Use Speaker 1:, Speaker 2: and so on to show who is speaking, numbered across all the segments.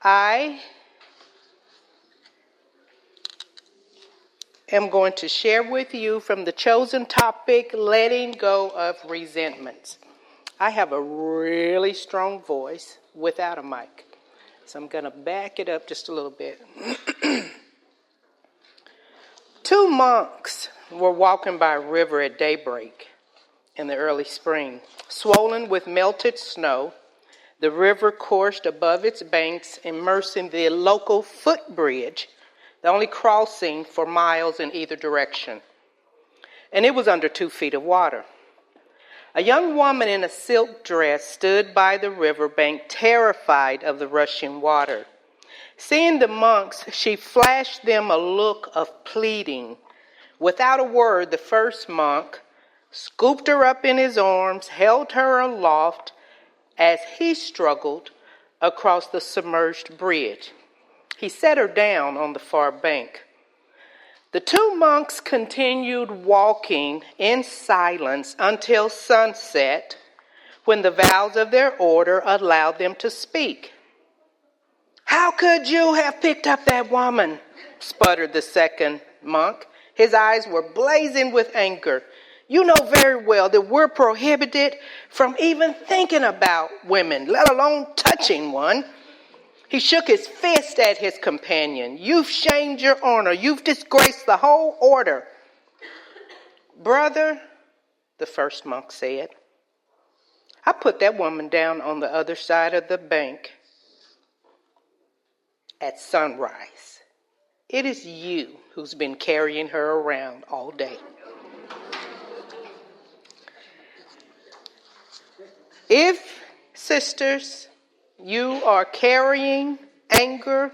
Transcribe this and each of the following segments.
Speaker 1: I am going to share with you from the chosen topic, letting go of resentments. I have a really strong voice without a mic, so I'm going to back it up just a little bit. Two monks were walking by a river at daybreak in the early spring. Swollen with melted snow, the river coursed above its banks, immersing the local footbridge, the only crossing for miles in either direction. And it was under 2 feet of water. A young woman in a silk dress stood by the riverbank, terrified of the rushing water. Seeing the monks, she flashed them a look of pleading. Without a word, the first monk scooped her up in his arms, held her aloft as he struggled across the submerged bridge. He set her down on the far bank. The two monks continued walking in silence until sunset, when the vows of their order allowed them to speak. "How could you have picked up that woman?" sputtered the second monk. His eyes were blazing with anger. "You know very well that we're prohibited from even thinking about women, let alone touching one." He shook his fist at his companion. "You've shamed your honor. You've disgraced the whole order." "Brother," the first monk said, "I put that woman down on the other side of the bank at sunrise. It is you who's been carrying her around all day." If, sisters, you are carrying anger,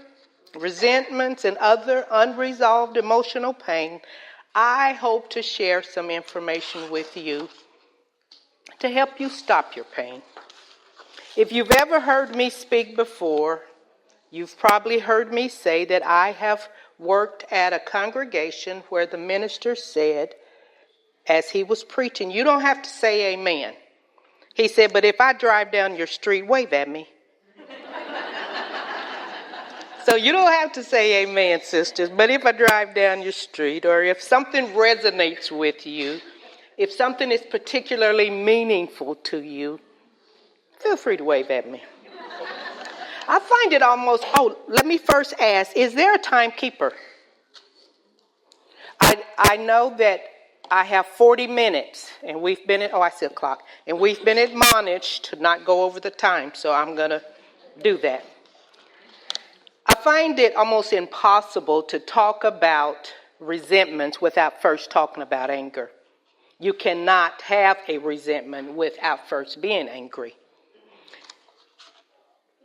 Speaker 1: resentments, and other unresolved emotional pain, I hope to share some information with you to help you stop your pain. If you've ever heard me speak before, you've probably heard me say that I have worked at a congregation where the minister said, as he was preaching, "You don't have to say amen." He said, "But if I drive down your street, wave at me." So you don't have to say amen, sisters, but if I drive down your street, or if something resonates with you, if something is particularly meaningful to you, feel free to wave at me. I find it almost, let me first ask, is there a timekeeper? I know that I have 40 minutes, and we've been I see a clock, and we've been admonished to not go over the time, so I'm going to do that. I find it almost impossible to talk about resentments without first talking about anger. You cannot have a resentment without first being angry.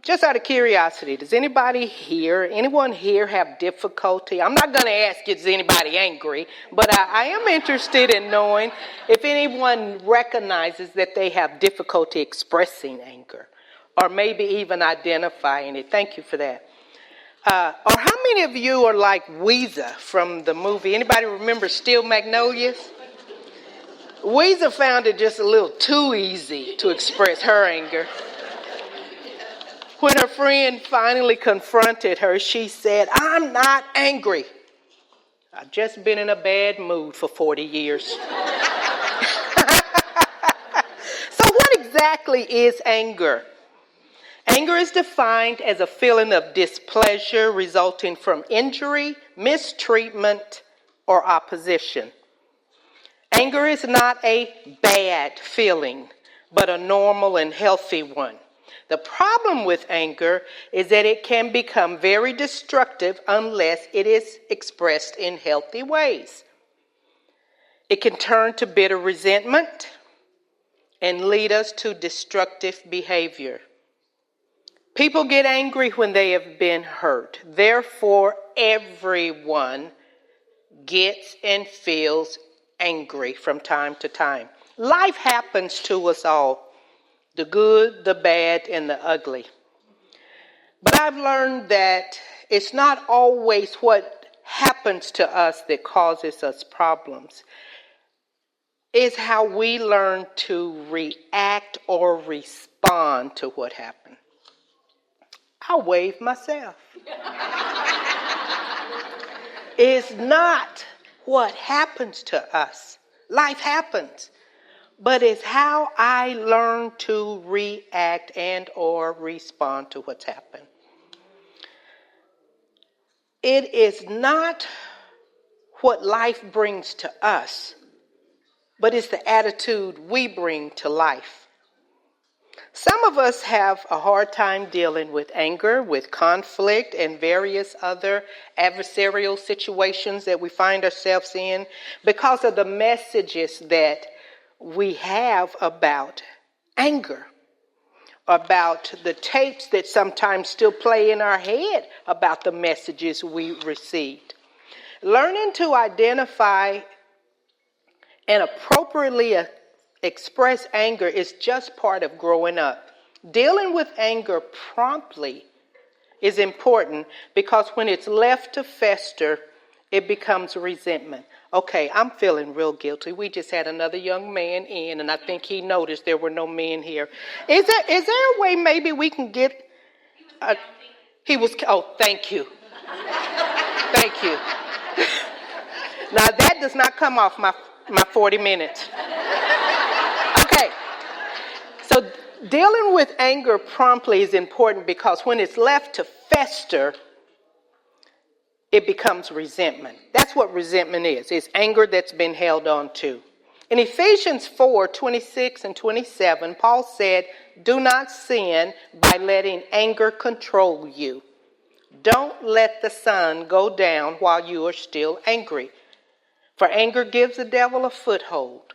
Speaker 1: Just out of curiosity, does anyone here have difficulty? I'm not going to ask, is anybody angry? But I am interested in knowing if anyone recognizes that they have difficulty expressing anger, or maybe even identifying it. Thank you for that. Or how many of you are like Weezer from the movie? Anybody remember Steel Magnolias? Weezer found it just a little too easy to express her anger. When her friend finally confronted her, she said, "I'm not angry. I've just been in a bad mood for 40 years. So what exactly is anger? Anger is defined as a feeling of displeasure resulting from injury, mistreatment, or opposition. Anger is not a bad feeling, but a normal and healthy one. The problem with anger is that it can become very destructive unless it is expressed in healthy ways. It can turn to bitter resentment and lead us to destructive behavior. People get angry when they have been hurt. Therefore, everyone gets and feels angry from time to time. Life happens to us all. The good, the bad, and the ugly. But I've learned that it's not always what happens to us that causes us problems. It's how we learn to react or respond to what happened. I'll wave myself. It's not what happens to us. Life happens. But it's how I learn to react and or respond to what's happened. It is not what life brings to us, but it's the attitude we bring to life. Some of us have a hard time dealing with anger, with conflict, and various other adversarial situations that we find ourselves in because of the messages that we have about anger, about the tapes that sometimes still play in our head about the messages we received. Learning to identify and appropriately express anger is just part of growing up. Dealing with anger promptly is important because when it's left to fester, it becomes resentment. Okay, I'm feeling real guilty. We just had another young man in, and I think he noticed there were no men here. Is there a way maybe we can get thank you. Thank you. Now that does not come off my 40 minutes. Okay. So dealing with anger promptly is important because when it's left to fester, it becomes resentment. That's what resentment is. It's anger that's been held on to. In Ephesians 4:26 and 27, Paul said, "Do not sin by letting anger control you. Don't let the sun go down while you are still angry. For anger gives the devil a foothold."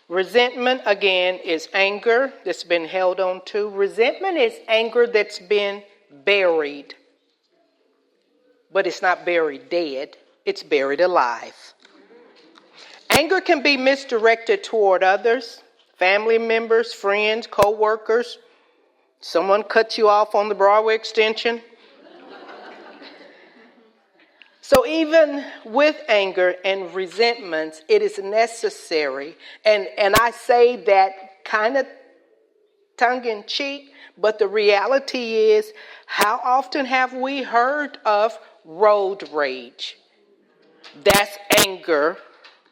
Speaker 1: Resentment, again, is anger that's been held on to. Resentment is anger that's been buried. But it's not buried dead. It's buried alive. Anger can be misdirected toward others, family members, friends, co-workers. Someone cuts you off on the Broadway extension. So even with anger and resentments, it is necessary, and I say that kind of tongue-in-cheek, but the reality is, how often have we heard of road rage? That's anger,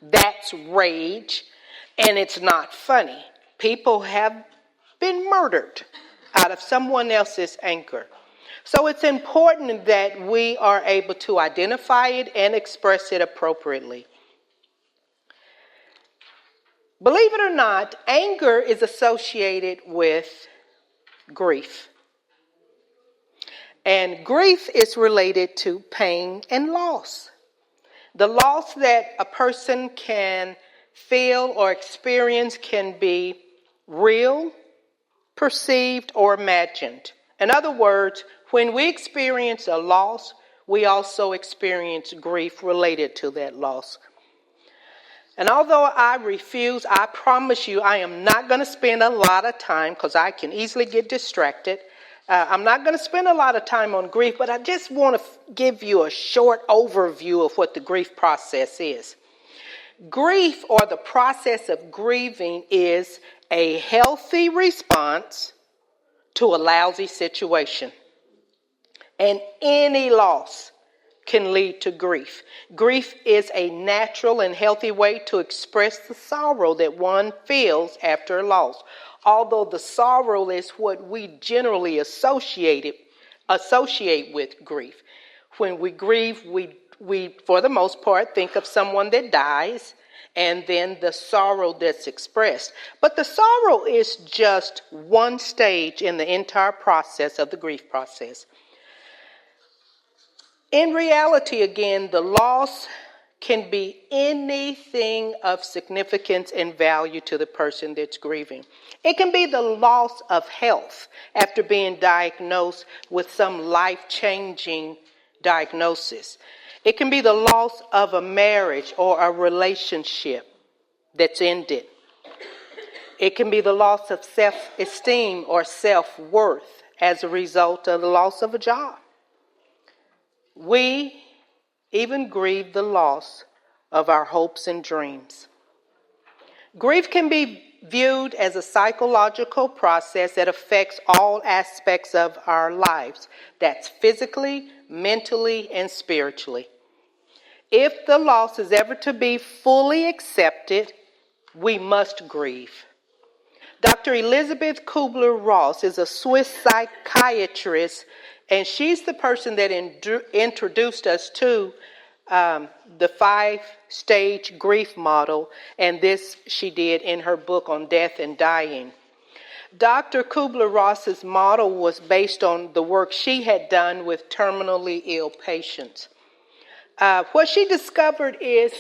Speaker 1: that's rage, and it's not funny. People have been murdered out of someone else's anger. So it's important that we are able to identify it and express it appropriately. Believe it or not, anger is associated with grief. And grief is related to pain and loss. The loss that a person can feel or experience can be real, perceived, or imagined. In other words, when we experience a loss, we also experience grief related to that loss. And although I promise you, I am not going to spend a lot of time, because I can easily get distracted. I'm not going to spend a lot of time on grief, but I just want to give you a short overview of what the grief process is. Grief, or the process of grieving, is a healthy response to a lousy situation. And any loss can lead to grief. Grief is a natural and healthy way to express the sorrow that one feels after a loss. Although the sorrow is what we generally associate with grief. When we grieve, we for the most part think of someone that dies and then the sorrow that's expressed. But the sorrow is just one stage in the entire process of the grief process. In reality, again, the loss can be anything of significance and value to the person that's grieving. It can be the loss of health after being diagnosed with some life-changing diagnosis. It can be the loss of a marriage or a relationship that's ended. It can be the loss of self-esteem or self-worth as a result of the loss of a job. We even grieve the loss of our hopes and dreams. Grief can be viewed as a psychological process that affects all aspects of our lives. That's physically, mentally, and spiritually. If the loss is ever to be fully accepted, we must grieve. Dr. Elizabeth Kubler-Ross is a Swiss psychiatrist, and she's the person that introduced us to the 5-stage grief model, and this she did in her book on death and dying. Dr. Kubler-Ross's model was based on the work she had done with terminally ill patients. What she discovered is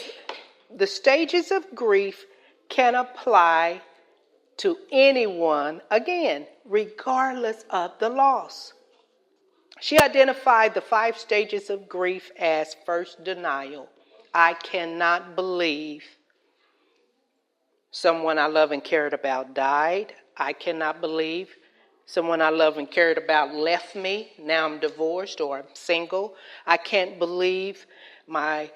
Speaker 1: the stages of grief can apply to anyone, again, regardless of the loss. She identified the 5 stages of grief as first, denial. I cannot believe someone I love and cared about died. I cannot believe someone I love and cared about left me. Now I'm divorced or I'm single. I can't believe my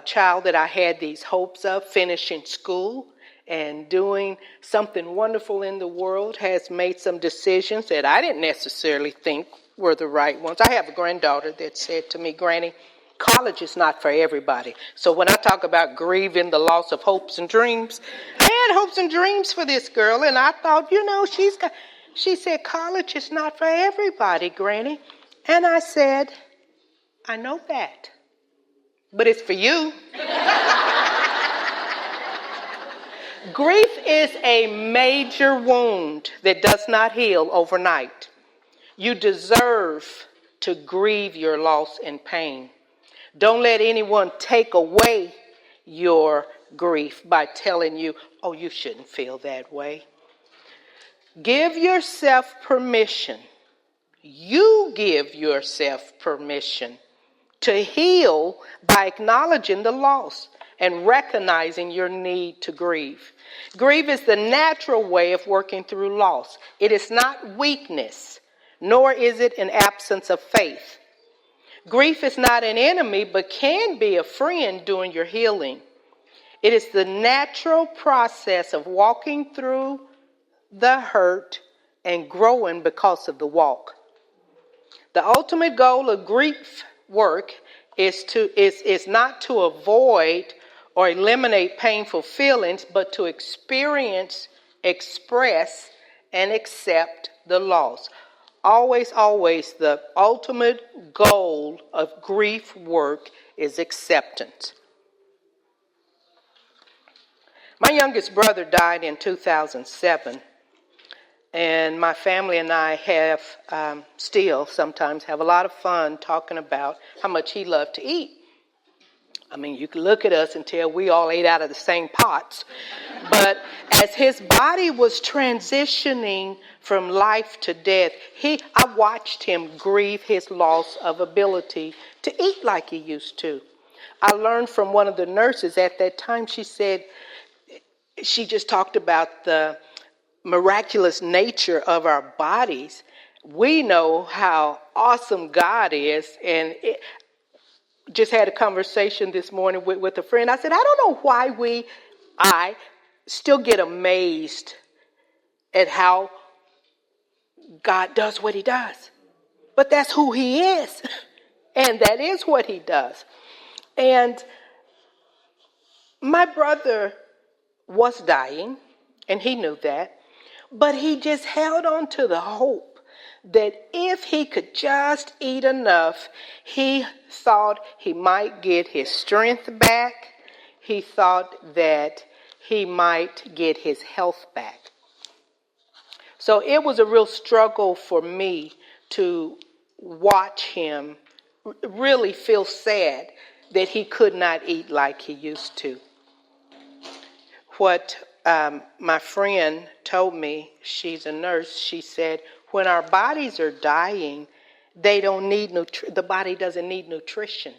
Speaker 1: child that I had these hopes of finishing school and doing something wonderful in the world has made some decisions that I didn't necessarily think were the right ones. I have a granddaughter that said to me, Granny, college is not for everybody. So when I talk about grieving the loss of hopes and dreams, I had hopes and dreams for this girl, and I thought, she said, college is not for everybody, Granny. And I said, I know that, but it's for you. Grief is a major wound that does not heal overnight. You deserve to grieve your loss and pain. Don't let anyone take away your grief by telling you, oh, you shouldn't feel that way. Give yourself permission. You give yourself permission to heal by acknowledging the loss and recognizing your need to grieve. Grief is the natural way of working through loss. It is not weakness, nor is it an absence of faith. Grief is not an enemy, but can be a friend during your healing. It is the natural process of walking through the hurt and growing because of the walk. The ultimate goal of grief work is not to avoid or eliminate painful feelings, but to experience, express, and accept the loss. Always, always, the ultimate goal of grief work is acceptance. My youngest brother died in 2007, and my family and I have still sometimes have a lot of fun talking about how much he loved to eat. I mean, you can look at us and tell we all ate out of the same pots. But as his body was transitioning from life to death, I watched him grieve his loss of ability to eat like he used to. I learned from one of the nurses at that time, she said, she just talked about the miraculous nature of our bodies. We know how awesome God is, and just had a conversation this morning with a friend. I said, I don't know why I still get amazed at how God does what he does. But that's who he is. And that is what he does. And my brother was dying, and he knew that. But he just held on to the hope that if he could just eat enough, he thought he might get his strength back. He thought that he might get his health back. So it was a real struggle for me to watch him really feel sad that he could not eat like he used to. What my friend told me, she's a nurse, she said, when our bodies are dying, they don't need the body doesn't need nutrition.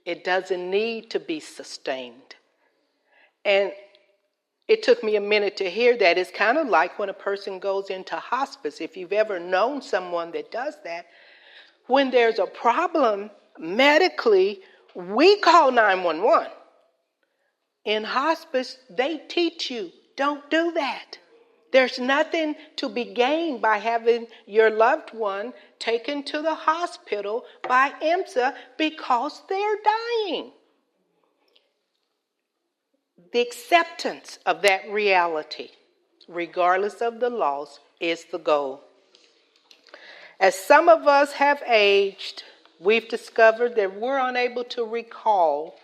Speaker 1: It doesn't need to be sustained. And it took me a minute to hear that. It's kind of like when a person goes into hospice. If you've ever known someone that does that, when there's a problem medically, we call 911. In hospice, they teach you, Don't do that. There's nothing to be gained by having your loved one taken to the hospital by IMSA because they're dying. The acceptance of that reality, regardless of the loss, is the goal. As some of us have aged, we've discovered that we're unable to recall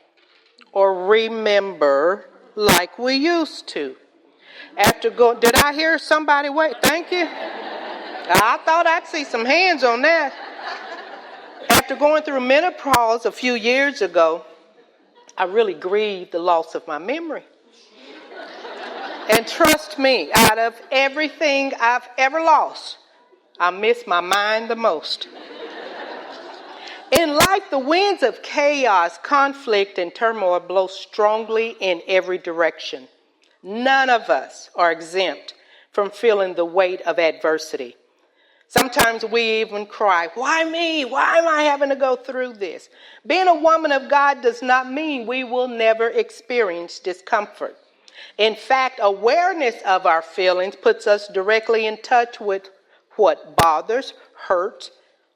Speaker 1: or remember like we used to. Did I hear somebody wait? Thank you. I thought I'd see some hands on that. After going through menopause a few years ago, I really grieved the loss of my memory. And trust me, out of everything I've ever lost, I miss my mind the most. In life, the winds of chaos, conflict, and turmoil blow strongly in every direction. None of us are exempt from feeling the weight of adversity. Sometimes we even cry, why me? Why am I having to go through this? Being a woman of God does not mean we will never experience discomfort. In fact, awareness of our feelings puts us directly in touch with what bothers, hurts,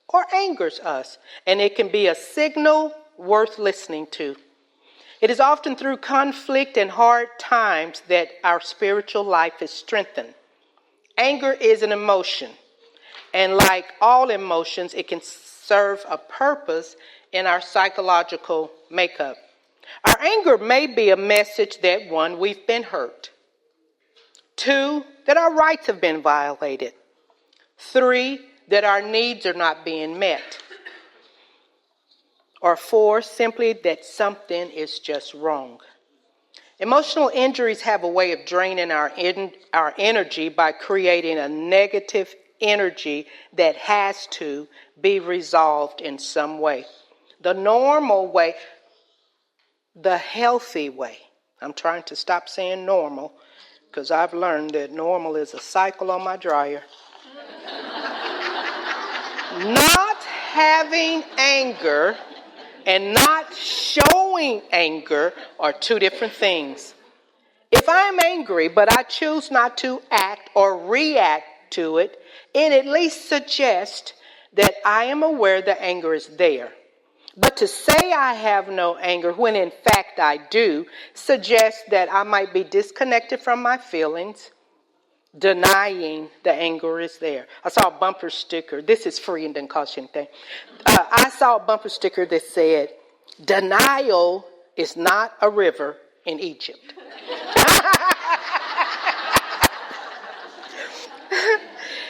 Speaker 1: or angers us, and it can be a signal worth listening to. It is often through conflict and hard times that our spiritual life is strengthened. Anger is an emotion, and like all emotions, it can serve a purpose in our psychological makeup. Our anger may be a message that, 1, we've been hurt. 2, that our rights have been violated. 3, that our needs are not being met. Or 4, simply that something is just wrong. Emotional injuries have a way of draining our energy by creating a negative energy that has to be resolved in some way. The normal way, the healthy way. I'm trying to stop saying normal because I've learned that normal is a cycle on my dryer. Not having anger and not showing anger are two different things. If I'm angry, but I choose not to act or react to it, it at least suggests that I am aware the anger is there. But to say I have no anger when in fact I do suggests that I might be disconnected from my feelings, denying the anger is there. I saw a bumper sticker. This is free and doesn't cost you anything. I saw a bumper sticker that said, "Denial is not a river in Egypt."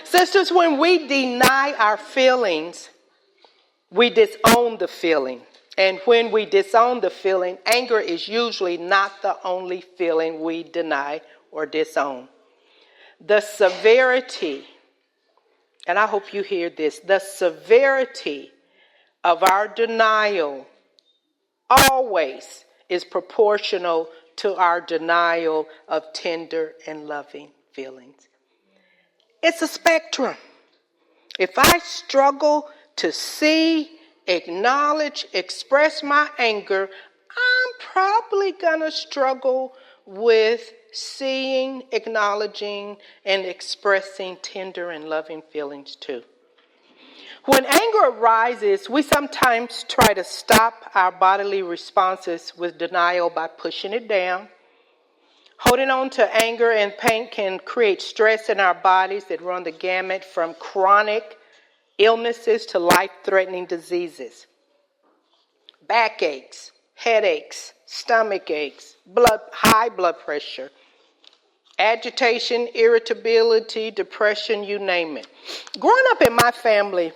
Speaker 1: Sisters, when we deny our feelings, we disown the feeling. And when we disown the feeling, anger is usually not the only feeling we deny or disown. The severity, and I hope you hear this, the severity of our denial always is proportional to our denial of tender and loving feelings. It's a spectrum. If I struggle to see, acknowledge, express my anger, I'm probably going to struggle with seeing, acknowledging, and expressing tender and loving feelings too. When anger arises, we sometimes try to stop our bodily responses with denial by pushing it down. Holding on to anger and pain can create stress in our bodies that run the gamut from chronic illnesses to life-threatening diseases. Backaches, headaches, stomach aches, high blood pressure, agitation, irritability, depression, you name it. Growing up in my family,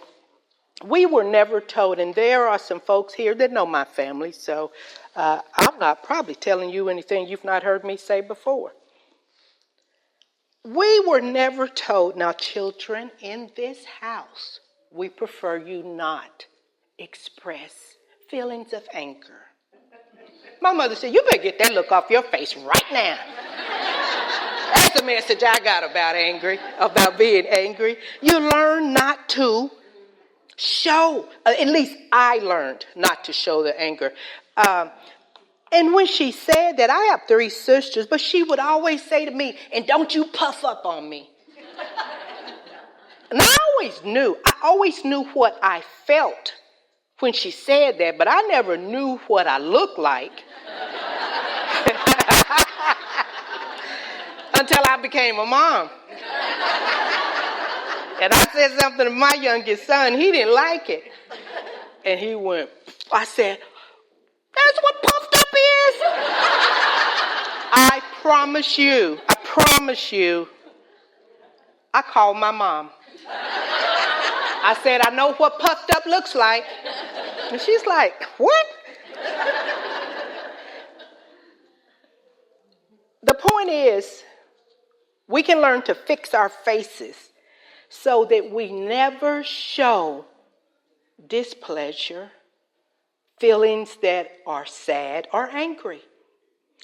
Speaker 1: we were never told, and there are some folks here that know my family, so I'm not probably telling you anything you've not heard me say before. We were never told, now children, in this house, we prefer you not express feelings of anger. My mother said, you better get that look off your face right now. That's the message I got about being angry. You learn not to show, at least I learned not to show the anger. And when she said that, I have 3 sisters, but she would always say to me, and don't you puff up on me. And I always knew what I felt when she said that, but I never knew what I looked like until I became a mom. And I said something to my youngest son. He didn't like it. And he went, I said, that's what puffed up is? I promise you, I called my mom. I said, I know what puffed up looks like. And she's like, what? The point is, we can learn to fix our faces so that we never show displeasure, feelings that are sad or angry.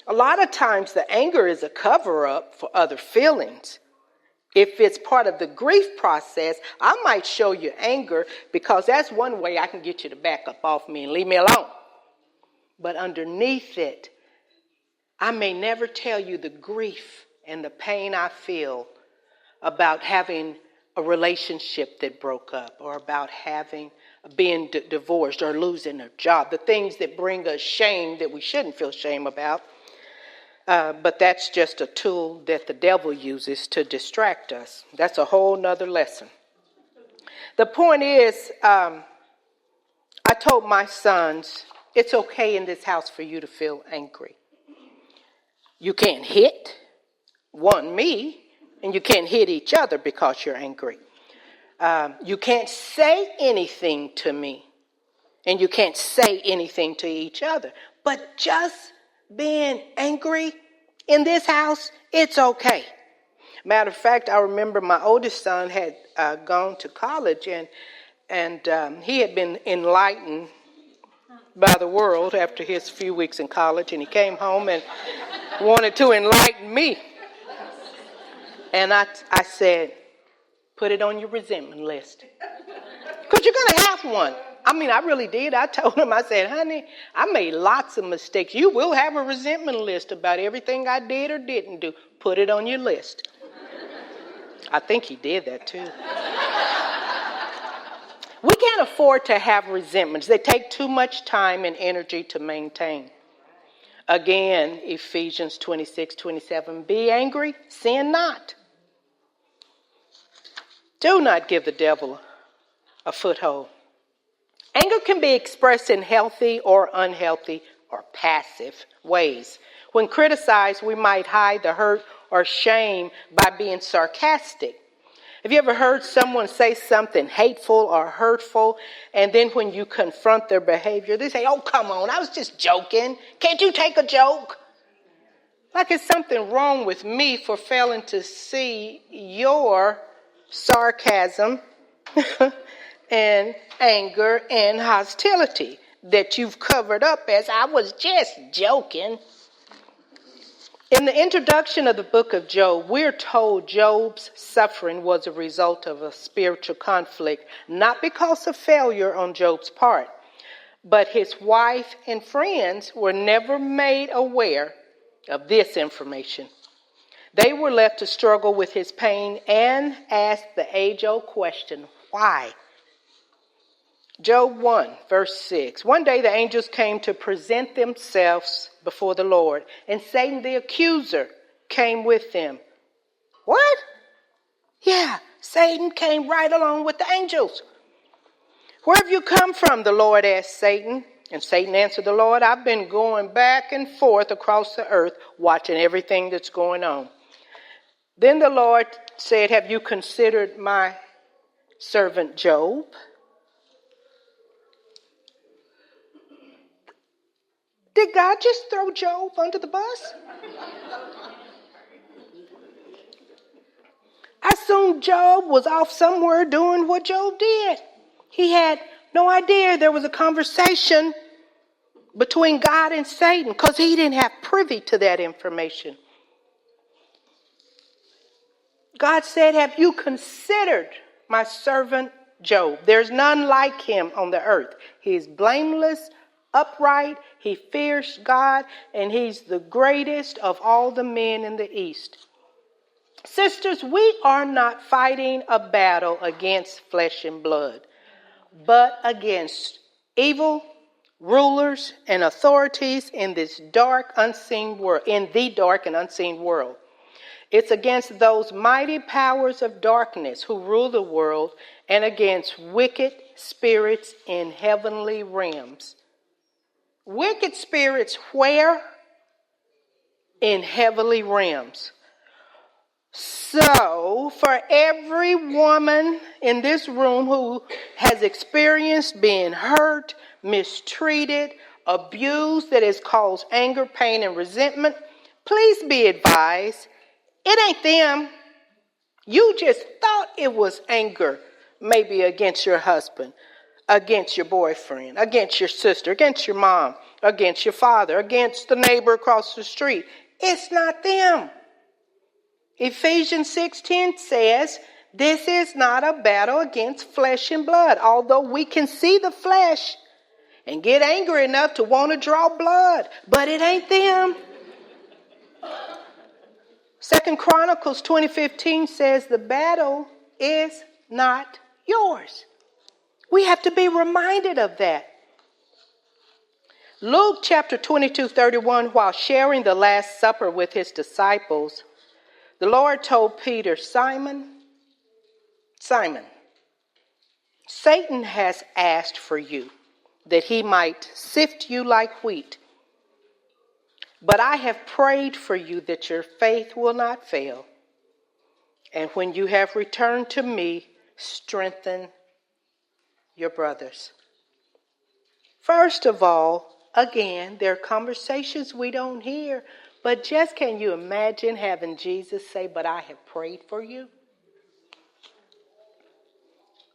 Speaker 1: A lot of times the anger is a cover-up for other feelings. If it's part of the grief process, I might show you anger because that's one way I can get you to back up off me and leave me alone. But underneath it, I may never tell you the grief and the pain I feel about having a relationship that broke up, or about being divorced or losing a job, the things that bring us shame that we shouldn't feel shame about. But that's just a tool that the devil uses to distract us. That's a whole nother lesson. The point is, I told my sons, it's okay in this house for you to feel angry. You can't hit me, and you can't hit each other because you're angry. You can't say anything to me, and you can't say anything to each other. But just being angry in this house, it's okay. Matter of fact, I remember my oldest son had gone to college, and he had been enlightened by the world after his few weeks in college, and he came home and wanted to enlighten me. And I said, put it on your resentment list. Because you're going to have one. I mean, I really did. I told him, I said, honey, I made lots of mistakes. You will have a resentment list about everything I did or didn't do. Put it on your list. I think he did that too. We can't afford to have resentments. They take too much time and energy to maintain. Again, Ephesians 26:27, be angry, sin not. Do not give the devil a foothold. Anger can be expressed in healthy or unhealthy or passive ways. When criticized, we might hide the hurt or shame by being sarcastic. Have you ever heard someone say something hateful or hurtful, and then when you confront their behavior, they say, oh, come on, I was just joking. Can't you take a joke? Like it's something wrong with me for failing to see your sarcasm and anger and hostility that you've covered up as I was just joking. In the introduction of the book of Job, we're told Job's suffering was a result of a spiritual conflict, not because of failure on Job's part, but his wife and friends were never made aware of this information. They were left to struggle with his pain and ask the age-old question, why? Job 1, verse 6. One day the angels came to present themselves before the Lord, and Satan the accuser came with them. What? Yeah, Satan came right along with the angels. Where have you come from? The Lord asked Satan. And Satan answered the Lord, I've been going back and forth across the earth, watching everything that's going on. Then the Lord said, have you considered my servant Job? Did God just throw Job under the bus? I assumed Job was off somewhere doing what Job did. He had no idea there was a conversation between God and Satan because he didn't have privy to that information. God said, have you considered my servant Job? There's none like him on the earth. He is blameless, upright, he fears God, and he's the greatest of all the men in the East. Sisters, we are not fighting a battle against flesh and blood, but against evil rulers and authorities in this dark, unseen world, in the dark and unseen world. It's against those mighty powers of darkness who rule the world and against wicked spirits in heavenly realms. Wicked spirits where? In heavenly realms. So, for every woman in this room who has experienced being hurt, mistreated, abused that has caused anger, pain, and resentment, please be advised, it ain't them. You just thought it was anger, maybe against your husband, against your boyfriend, against your sister, against your mom, against your father, against the neighbor across the street. It's not them. Ephesians 6:10 says, this is not a battle against flesh and blood. Although we can see the flesh and get angry enough to want to draw blood, but it ain't them. 2 Chronicles 20:15 says the battle is not yours. We have to be reminded of that. Luke chapter 22:31, while sharing the Last Supper with his disciples, the Lord told Peter, Simon, Simon, Satan has asked for you that he might sift you like wheat. But I have prayed for you that your faith will not fail. And when you have returned to me, strengthen your brothers. First of all, again, there are conversations we don't hear. But just can you imagine having Jesus say, but I have prayed for you?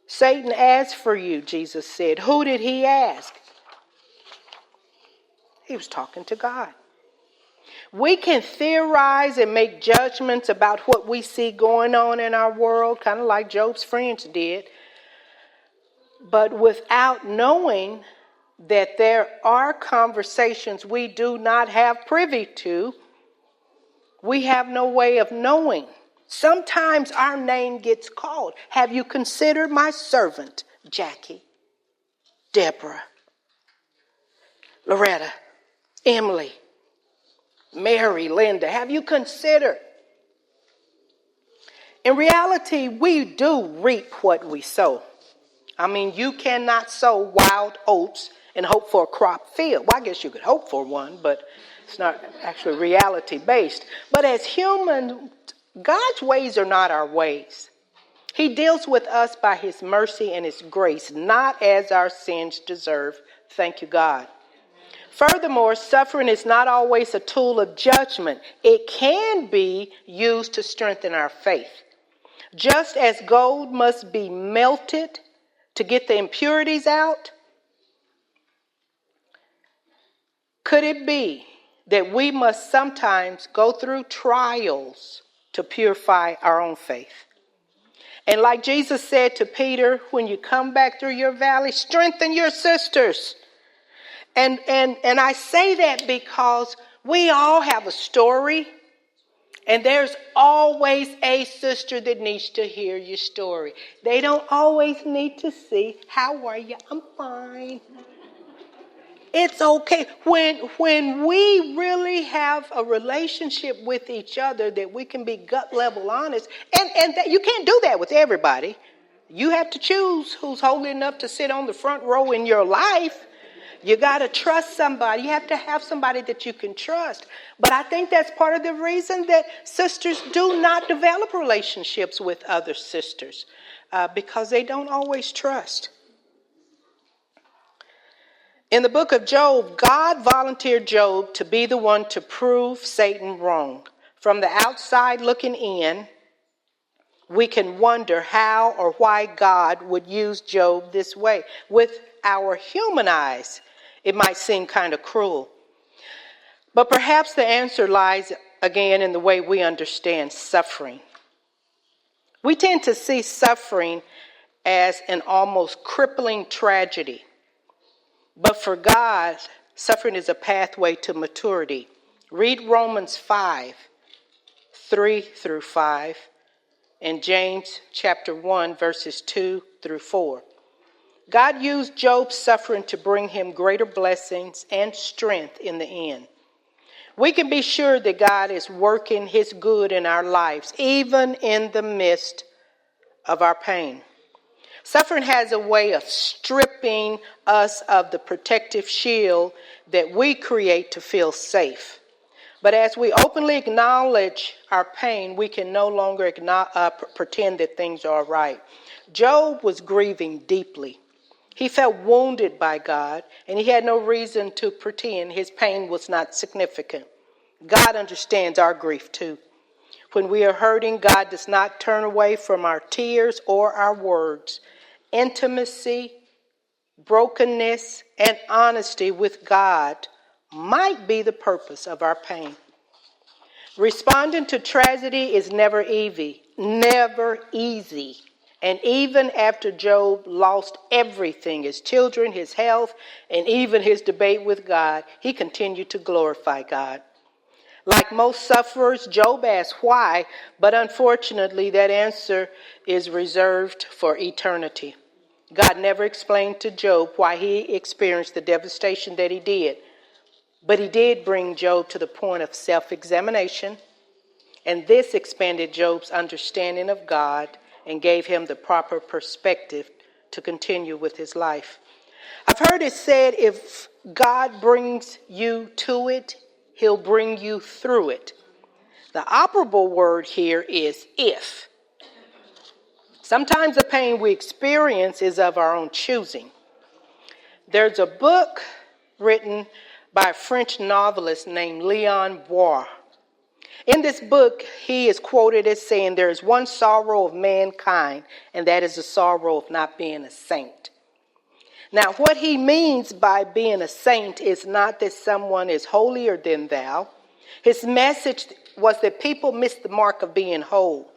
Speaker 1: Satan asked for you, Jesus said. Who did he ask? He was talking to God. We can theorize and make judgments about what we see going on in our world, kind of like Job's friends did. But without knowing that there are conversations we do not have privy to, we have no way of knowing. Sometimes our name gets called. Have you considered my servant, Jackie, Deborah, Loretta, Emily, Mary, Linda? Have you considered? In reality, we do reap what we sow. I mean, you cannot sow wild oats and hope for a crop field. Well, I guess you could hope for one, but it's not actually reality based. But as humans, God's ways are not our ways. He deals with us by his mercy and his grace, not as our sins deserve. Thank you, God. Furthermore, suffering is not always a tool of judgment. It can be used to strengthen our faith. Just as gold must be melted to get the impurities out, could it be that we must sometimes go through trials to purify our own faith? And like Jesus said to Peter, when you come back through your valley, strengthen your sisters. And I say that because we all have a story. And there's always a sister that needs to hear your story. They don't always need to see, how are you? I'm fine. It's okay. When we really have a relationship with each other that we can be gut level honest, and that you can't do that with everybody. You have to choose who's holy enough to sit on the front row in your life. You got to trust somebody. You have to have somebody that you can trust. But I think that's part of the reason that sisters do not develop relationships with other sisters, because they don't always trust. In the book of Job, God volunteered Job to be the one to prove Satan wrong. From the outside looking in, we can wonder how or why God would use Job this way. With our human eyes, it might seem kind of cruel. But perhaps the answer lies again in the way we understand suffering. We tend to see suffering as an almost crippling tragedy. But for God, suffering is a pathway to maturity. Read Romans 5:3-5, and James chapter 1, verses 2-4. God used Job's suffering to bring him greater blessings and strength in the end. We can be sure that God is working his good in our lives, even in the midst of our pain. Suffering has a way of stripping us of the protective shield that we create to feel safe. But as we openly acknowledge our pain, we can no longer pretend that things are all right. Job was grieving deeply. He felt wounded by God, and he had no reason to pretend his pain was not significant. God understands our grief too. When we are hurting, God does not turn away from our tears or our words. Intimacy, brokenness, and honesty with God might be the purpose of our pain. Responding to tragedy is never easy. And even after Job lost everything, his children, his health, and even his debate with God, he continued to glorify God. Like most sufferers, Job asked why, but unfortunately that answer is reserved for eternity. God never explained to Job why he experienced the devastation that he did, but he did bring Job to the point of self-examination, and this expanded Job's understanding of God and gave him the proper perspective to continue with his life. I've heard it said, if God brings you to it, he'll bring you through it. The operable word here is if. Sometimes the pain we experience is of our own choosing. There's a book written by a French novelist named Leon Bois. In this book, he is quoted as saying, there is one sorrow of mankind, and that is the sorrow of not being a saint. Now, what he means by being a saint is not that someone is holier than thou. His message was that people miss the mark of being whole.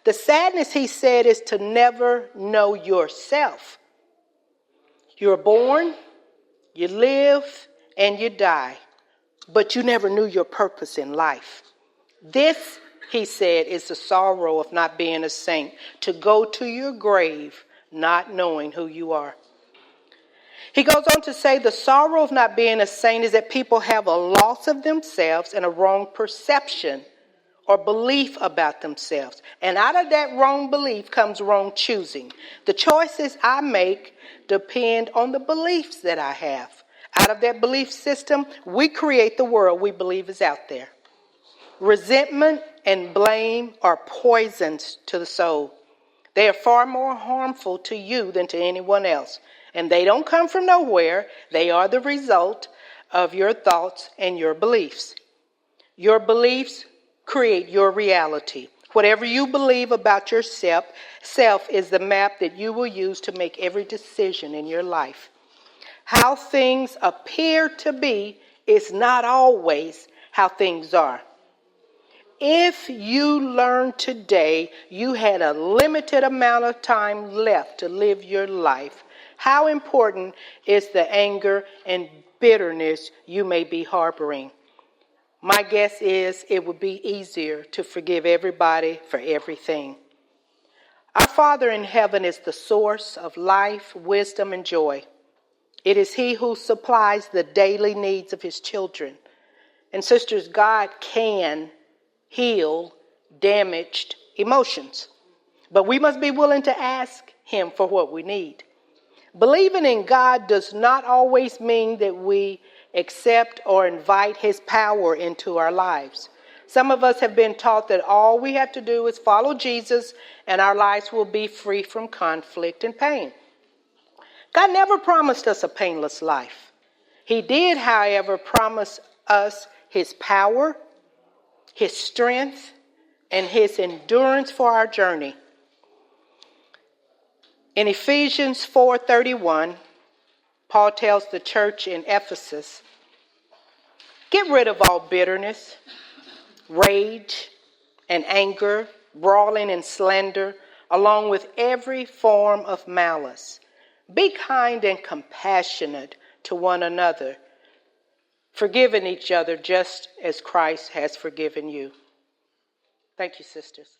Speaker 1: The sadness, he said, is to never know yourself. You're born, you live, and you die, but you never knew your purpose in life. This, he said, is the sorrow of not being a saint, to go to your grave not knowing who you are. He goes on to say the sorrow of not being a saint is that people have a loss of themselves and a wrong perception or belief about themselves. And out of that wrong belief comes wrong choosing. The choices I make depend on the beliefs that I have. Out of that belief system, we create the world we believe is out there. Resentment and blame are poisons to the soul. They are far more harmful to you than to anyone else. And they don't come from nowhere. They are the result of your thoughts and your beliefs. Your beliefs create your reality. Whatever you believe about yourself is the map that you will use to make every decision in your life. How things appear to be is not always how things are. If you learn today you had a limited amount of time left to live your life, how important is the anger and bitterness you may be harboring? My guess is it would be easier to forgive everybody for everything. Our Father in heaven is the source of life, wisdom, and joy. It is He who supplies the daily needs of His children. And sisters, God can heal damaged emotions, but we must be willing to ask Him for what we need. Believing in God does not always mean that we accept or invite His power into our lives. Some of us have been taught that all we have to do is follow Jesus and our lives will be free from conflict and pain. God never promised us a painless life. He did, however, promise us His power, His strength, and His endurance for our journey. In Ephesians 4:31, Paul tells the church in Ephesus, get rid of all bitterness, rage, and anger, brawling and slander, along with every form of malice. Be kind and compassionate to one another, forgiving each other just as Christ has forgiven you. Thank you, sisters.